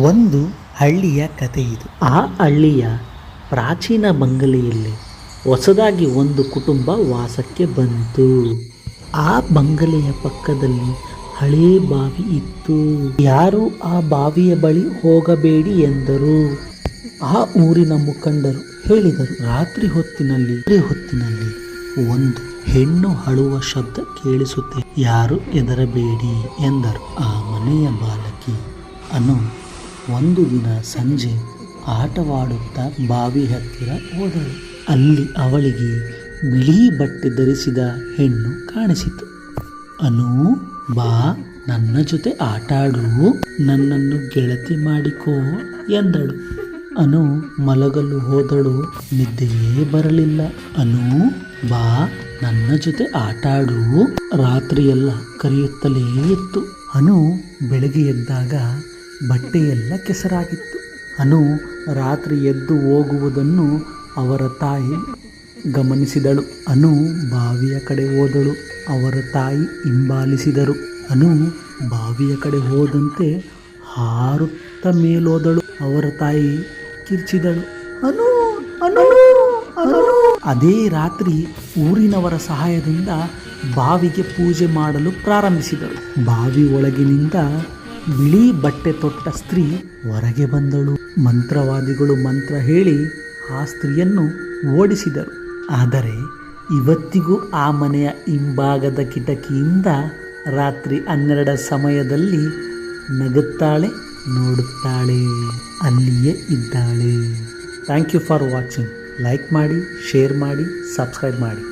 ಒಂದು ಹಳ್ಳಿಯ ಕಥೆ ಇದು. ಆ ಹಳ್ಳಿಯ ಪ್ರಾಚೀನ ಬಂಗಲೆಯಲ್ಲಿ ಹೊಸದಾಗಿ ಒಂದು ಕುಟುಂಬ ವಾಸಕ್ಕೆ ಬಂತು. ಆ ಬಂಗಲೆಯ ಪಕ್ಕದಲ್ಲಿ ಹಳೇ ಬಾವಿ ಇತ್ತು. ಯಾರೂ ಆ ಬಾವಿಯ ಬಳಿ ಹೋಗಬೇಡಿ ಎಂದರು. ಆ ಊರಿನ ಮುಖಂಡರು ಹೇಳಿದರು, ರಾತ್ರಿ ಹೊತ್ತಿನಲ್ಲಿ ಒಂದು ಹೆಣ್ಣು ಅಳುವ ಶಬ್ದ ಕೇಳಿಸುತ್ತೆ, ಯಾರು ಹೆದರಬೇಡಿ ಎಂದರು. ಆ ಮನೆಯ ಬಾಲಕಿ ಅನು ಒಂದು ದಿನ ಸಂಜೆ ಆಟವಾಡುತ್ತಾ ಬಾವಿ ಹತ್ತಿರ ಹೋದಳು. ಅಲ್ಲಿ ಅವಳಿಗೆ ಬಿಳಿ ಬಟ್ಟೆ ಧರಿಸಿದ ಹೆಣ್ಣು ಕಾಣಿಸಿತು. ಅನು, ಬಾ, ನನ್ನ ಜೊತೆ ಆಟಾಡು, ನನ್ನನ್ನು ಗೆಳತಿ ಮಾಡಿಕೋ ಎಂದಳು. ಅನು ಮಲಗಲು ಹೋದಳು, ನಿದ್ದೆಯೇ ಬರಲಿಲ್ಲ. ಅನು, ಬಾ, ನನ್ನ ಜೊತೆ ಆಟಾಡು, ರಾತ್ರಿಯೆಲ್ಲ ಕರೆಯುತ್ತಲೇ ಇತ್ತು. ಅನು ಬೆಳಗ್ಗೆ ಎದ್ದಾಗ ಬಟ್ಟೆಯೆಲ್ಲ ಕೆಸರಾಗಿತ್ತು. ಅನು ರಾತ್ರಿ ಎದ್ದು ಹೋಗುವುದನ್ನು ಅವರ ತಾಯಿ ಗಮನಿಸಿದಳು. ಅನು ಬಾವಿಯ ಕಡೆ ಹೋದಳು. ಅವರ ತಾಯಿ ಹಿಂಬಾಲಿಸಿದರು. ಅನು ಬಾವಿಯ ಕಡೆ ಹೋದಂತೆ ಹಾರುತ್ತ ಮೇಲೋದಳು. ಅವರ ತಾಯಿ ಕಿರ್ಚಿದಳು, ಅನು ಅನು ಅನು. ಅದೇ ರಾತ್ರಿ ಊರಿನವರ ಸಹಾಯದಿಂದ ಬಾವಿಗೆ ಪೂಜೆ ಮಾಡಲು ಪ್ರಾರಂಭಿಸಿದಳು. ಬಾವಿ ಒಳಗಿನಿಂದ ಬಿಳಿ ಬಟ್ಟೆ ತೊಟ್ಟ ಸ್ತ್ರೀ ಹೊರಗೆ ಬಂದಳು. ಮಂತ್ರವಾದಿಗಳು ಮಂತ್ರ ಹೇಳಿ ಆ ಸ್ತ್ರೀಯನ್ನು ಓಡಿಸಿದರು. ಆದರೆ ಇವತ್ತಿಗೂ ಆ ಮನೆಯ ಹಿಂಭಾಗದ ಕಿಟಕಿಯಿಂದ ರಾತ್ರಿ 12 ಸಮಯದಲ್ಲಿ ನಗುತ್ತಾಳೆ, ನೋಡುತ್ತಾಳೆ, ಅಲ್ಲಿಯೇ ಇದ್ದಾಳೆ. Thank you for watching. Like ಮಾಡಿ, ಶೇರ್ ಮಾಡಿ, ಸಬ್ಸ್ಕ್ರೈಬ್ ಮಾಡಿ.